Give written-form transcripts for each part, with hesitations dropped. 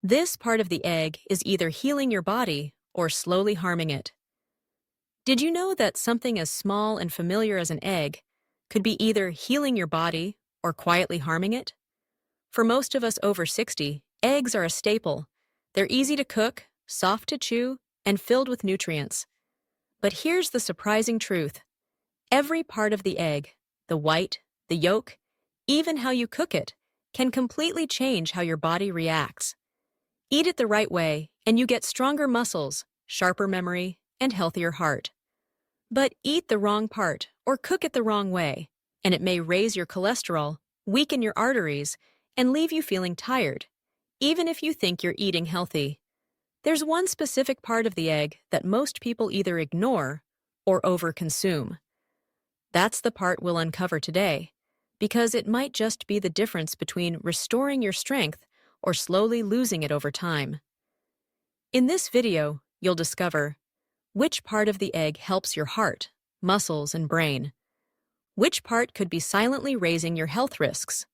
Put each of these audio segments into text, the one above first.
This part of the egg is either healing your body or slowly harming it. Did you know that something as small and familiar as an egg could be either healing your body or quietly harming it? For most of us over 60, eggs are a staple. They're easy to cook, soft to chew, and filled with nutrients. But here's the surprising truth. Every part of the egg, the white, the yolk, even how you cook it, can completely change how your body reacts. Eat it the right way, and you get stronger muscles, sharper memory, and healthier heart. But eat the wrong part or cook it the wrong way, and it may raise your cholesterol, weaken your arteries, and leave you feeling tired, even if you think you're eating healthy. There's one specific part of the egg that most people either ignore or overconsume. That's the part we'll uncover today, because it might just be the difference between restoring your strength or slowly losing it over time. In this video, you'll discover which part of the egg helps your heart, muscles, and brain. Which part could be silently raising your health risks?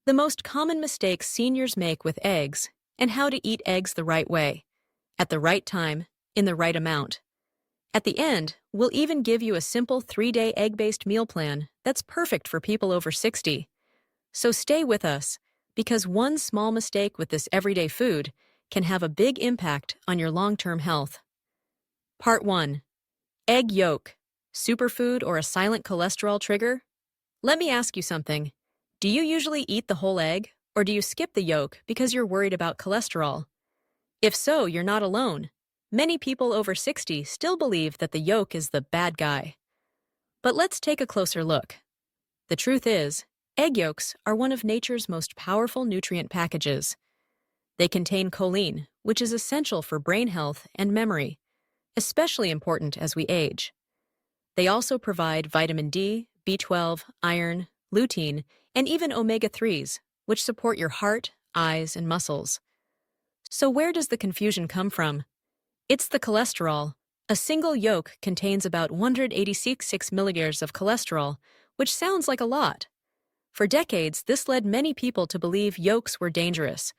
The most common mistakes seniors make with eggs and how to eat eggs the right way, at the right time, in the right amount. At the end, we'll even give you a simple 3-day egg-based meal plan that's perfect for people over 60. So stay with us, because one small mistake with this everyday food can have a big impact on your long-term health. Part 1. Egg yolk, superfood or a silent cholesterol trigger? Let me ask you something. Do you usually eat the whole egg, or do you skip the yolk because you're worried about cholesterol? If so, you're not alone. Many people over 60 still believe that the yolk is the bad guy. But let's take a closer look. The truth is, egg yolks are one of nature's most powerful nutrient packages. They contain choline, which is essential for brain health and memory, especially important as we age. They also provide vitamin D, B12, iron, lutein, and even omega-3s, which support your heart, eyes, and muscles. So where does the confusion come from? It's the cholesterol. A single yolk contains about 186 milligrams of cholesterol, which sounds like a lot. For decades, this led many people to believe yolks were dangerous,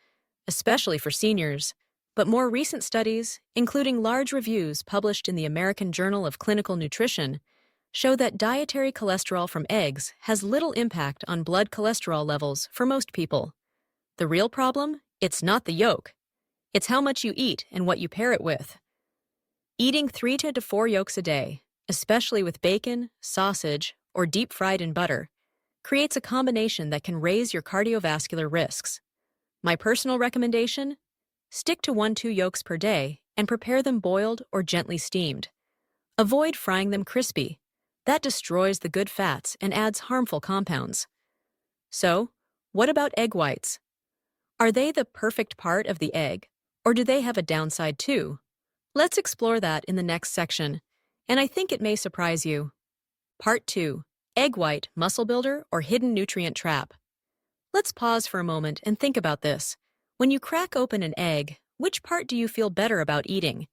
especially for seniors. But more recent studies, including large reviews published in the American Journal of Clinical Nutrition, show that dietary cholesterol from eggs has little impact on blood cholesterol levels for most people. The real problem? It's not the yolk. It's how much you eat and what you pair it with. Eating 3 to 4 yolks a day, especially with bacon, sausage, or deep-fried in butter, creates a combination that can raise your cardiovascular risks. My personal recommendation? Stick to 1-2 yolks per day and prepare them boiled or gently steamed. Avoid frying them crispy. That destroys the good fats and adds harmful compounds. So, what about egg whites? Are they the perfect part of the egg, or do they have a downside too? Let's explore that in the next section, and I think it may surprise you. Part 2. Egg white, muscle builder, or hidden nutrient trap? Let's pause for a moment and think about this. When you crack open an egg, which part do you feel better about eating?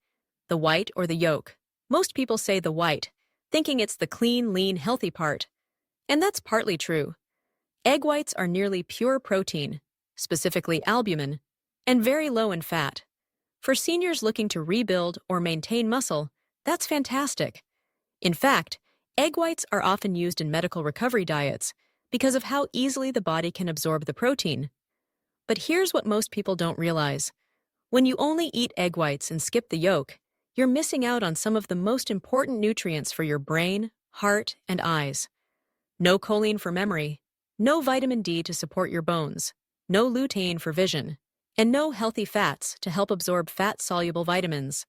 The white or the yolk? Most people say the white, thinking it's the clean, lean, healthy part. And that's partly true. Egg whites are nearly pure protein, specifically albumin, and very low in fat. For seniors looking to rebuild or maintain muscle, that's fantastic. In fact, egg whites are often used in medical recovery diets because of how easily the body can absorb the protein. But here's what most people don't realize. When you only eat egg whites and skip the yolk, you're missing out on some of the most important nutrients for your brain, heart, and eyes. No choline for memory, no vitamin D to support your bones, no lutein for vision, and no healthy fats to help absorb fat-soluble vitamins.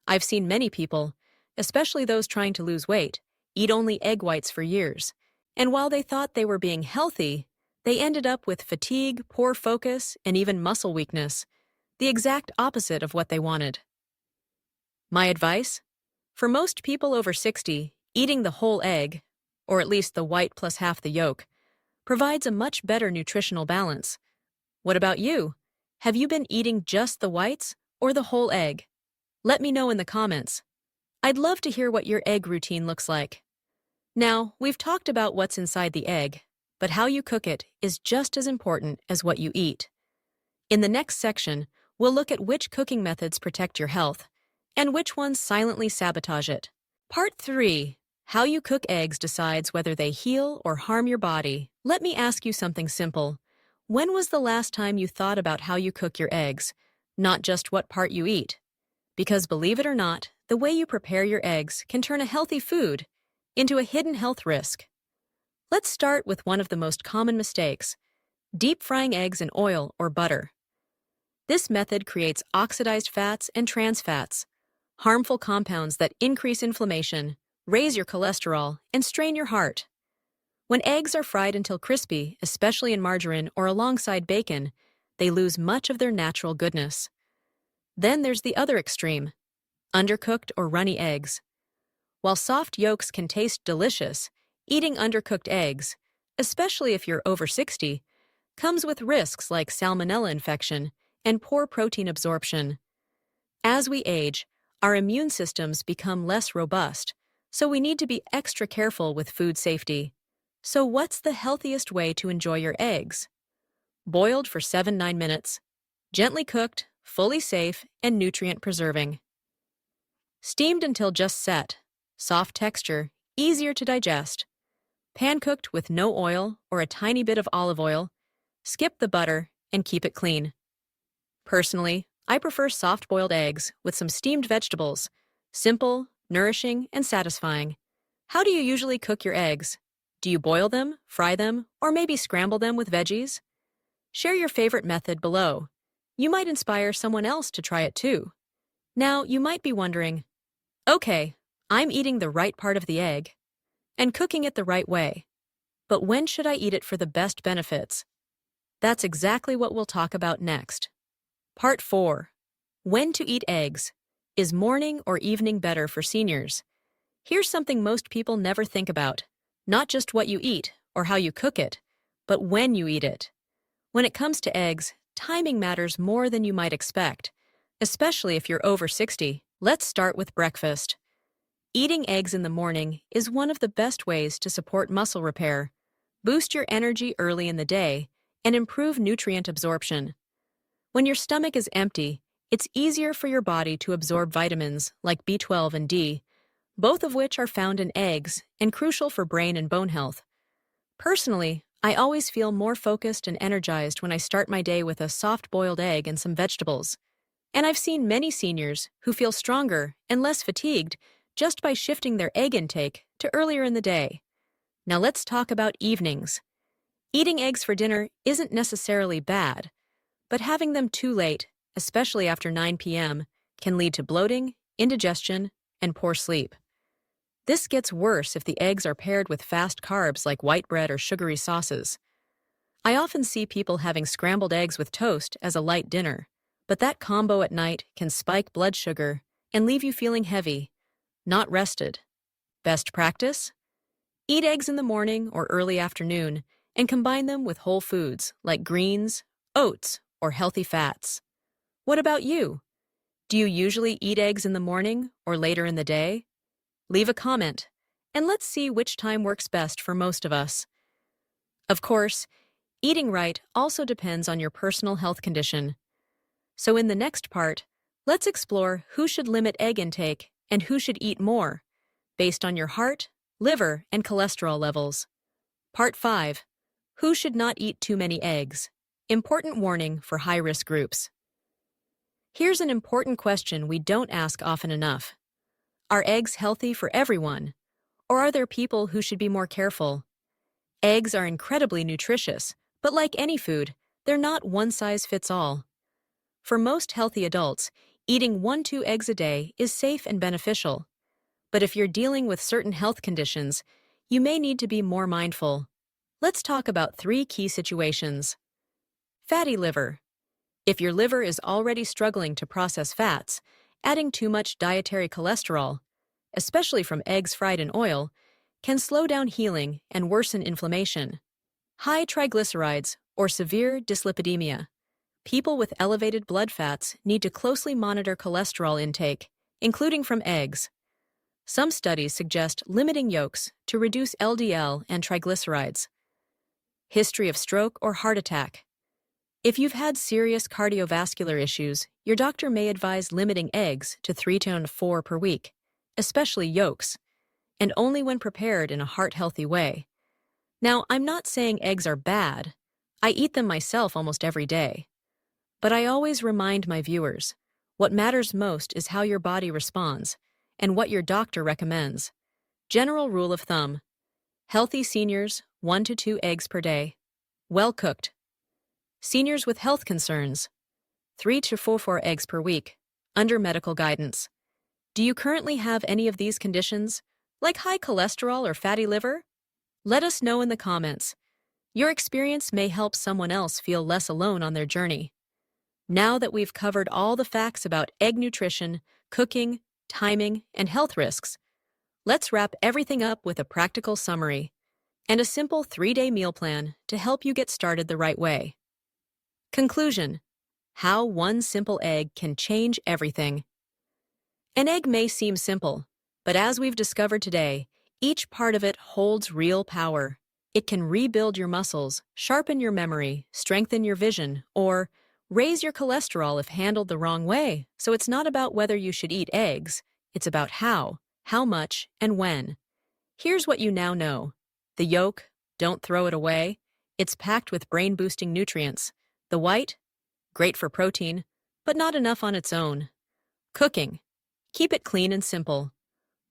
I've seen many people, especially those trying to lose weight, eat only egg whites for years. And while they thought they were being healthy, they ended up with fatigue, poor focus, and even muscle weakness, the exact opposite of what they wanted. My advice? For most people over 60, eating the whole egg, or at least the white plus half the yolk, provides a much better nutritional balance. What about you? Have you been eating just the whites or the whole egg? Let me know in the comments. I'd love to hear what your egg routine looks like. Now, we've talked about what's inside the egg, but how you cook it is just as important as what you eat. In the next section, We'll look at which cooking methods protect your health and which ones silently sabotage it. Part 3. How you cook eggs decides whether they heal or harm your body. Let me ask you something simple. When was the last time you thought about how you cook your eggs, not just what part you eat? Because believe it or not, the way you prepare your eggs can turn a healthy food into a hidden health risk. Let's start with one of the most common mistakes: deep frying eggs in oil or butter. This method creates oxidized fats and trans fats, harmful compounds that increase inflammation, raise your cholesterol, and strain your heart. When eggs are fried until crispy, especially in margarine or alongside bacon, they lose much of their natural goodness. Then there's the other extreme: undercooked or runny eggs. While soft yolks can taste delicious, eating undercooked eggs, especially if you're over 60, comes with risks like salmonella infection and poor protein absorption. As we age, our immune systems become less robust, so we need to be extra careful with food safety. So what's the healthiest way to enjoy your eggs? Boiled for 7-9 minutes, gently cooked, fully safe, and nutrient-preserving. Steamed until just set, soft texture, easier to digest. Pan-cooked with no oil or a tiny bit of olive oil, skip the butter, and keep it clean. Personally, I prefer soft-boiled eggs with some steamed vegetables. Simple, nourishing, and satisfying. How do you usually cook your eggs? Do you boil them, fry them, or maybe scramble them with veggies? Share your favorite method below. You might inspire someone else to try it too. Now, you might be wondering, okay, I'm eating the right part of the egg and cooking it the right way, but when should I eat it for the best benefits? That's exactly what we'll talk about next. Part 4. When to eat eggs. Is morning or evening better for seniors? Here's something most people never think about. Not just what you eat or how you cook it, but when you eat it. When it comes to eggs, timing matters more than you might expect, especially if you're over 60. Let's start with breakfast. Eating eggs in the morning is one of the best ways to support muscle repair, boost your energy early in the day, and improve nutrient absorption. When your stomach is empty, it's easier for your body to absorb vitamins like B12 and D, both of which are found in eggs and crucial for brain and bone health. Personally, I always feel more focused and energized when I start my day with a soft-boiled egg and some vegetables. And I've seen many seniors who feel stronger and less fatigued just by shifting their egg intake to earlier in the day. Now let's talk about evenings. Eating eggs for dinner isn't necessarily bad, but having them too late, especially after 9 p.m., can lead to bloating, indigestion, and poor sleep. This gets worse if the eggs are paired with fast carbs like white bread or sugary sauces. I often see people having scrambled eggs with toast as a light dinner, but that combo at night can spike blood sugar and leave you feeling heavy, not rested. Best practice? Eat eggs in the morning or early afternoon and combine them with whole foods like greens, oats, or healthy fats. What about you? Do you usually eat eggs in the morning or later in the day? Leave a comment, and let's see which time works best for most of us. Of course, eating right also depends on your personal health condition. So in the next part, let's explore who should limit egg intake and who should eat more, based on your heart, liver, and cholesterol levels. Part 5. Who should not eat too many eggs? Important warning for high-risk groups. Here's an important question we don't ask often enough. Are eggs healthy for everyone? Or are there people who should be more careful? Eggs are incredibly nutritious, but like any food, they're not one-size-fits-all. For most healthy adults, eating 1-2 eggs a day is safe and beneficial. But if you're dealing with certain health conditions, you may need to be more mindful. Let's talk about 3 key situations. Fatty liver. If your liver is already struggling to process fats, adding too much dietary cholesterol, especially from eggs fried in oil, can slow down healing and worsen inflammation. High triglycerides or severe dyslipidemia. People with elevated blood fats need to closely monitor cholesterol intake, including from eggs. Some studies suggest limiting yolks to reduce LDL and triglycerides. History of stroke or heart attack. If you've had serious cardiovascular issues, your doctor may advise limiting eggs to 3 to 4 per week, especially yolks, and only when prepared in a heart-healthy way. Now, I'm not saying eggs are bad. I eat them myself almost every day. But I always remind my viewers, what matters most is how your body responds and what your doctor recommends. General rule of thumb: healthy seniors, 1 to 2 eggs per day. Well cooked. Seniors with health concerns, 3 to 4 eggs per week, under medical guidance. Do you currently have any of these conditions, like high cholesterol or fatty liver? Let us know in the comments. Your experience may help someone else feel less alone on their journey. Now that we've covered all the facts about egg nutrition, cooking, timing, and health risks, let's wrap everything up with a practical summary and a simple 3-day meal plan to help you get started the right way. Conclusion: how one simple egg can change everything. An egg may seem simple, but as we've discovered today, each part of it holds real power. It can rebuild your muscles, sharpen your memory, strengthen your vision, or raise your cholesterol if handled the wrong way. So it's not about whether you should eat eggs, it's about how much, and when. Here's what you now know. The yolk, don't throw it away. It's packed with brain-boosting nutrients. The white, great for protein, but not enough on its own. Cooking, keep it clean and simple.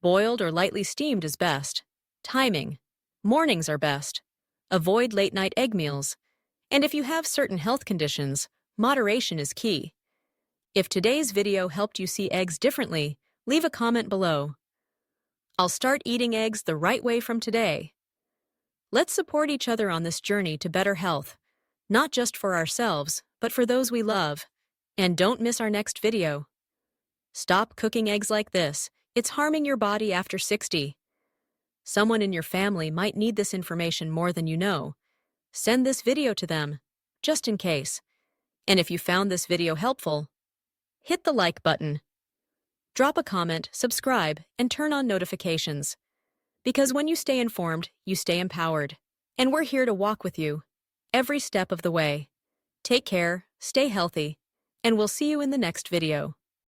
Boiled or lightly steamed is best. Timing, mornings are best. Avoid late-night egg meals. And if you have certain health conditions, moderation is key. If today's video helped you see eggs differently, leave a comment below. I'll start eating eggs the right way from today. Let's support each other on this journey to better health, not just for ourselves, but for those we love. And don't miss our next video. Stop cooking eggs like this. It's harming your body after 60. Someone in your family might need this information more than you know. Send this video to them, just in case. And if you found this video helpful, hit the like button. Drop a comment, subscribe, and turn on notifications. Because when you stay informed, you stay empowered. And we're here to walk with you every step of the way. Take care, stay healthy, and we'll see you in the next video.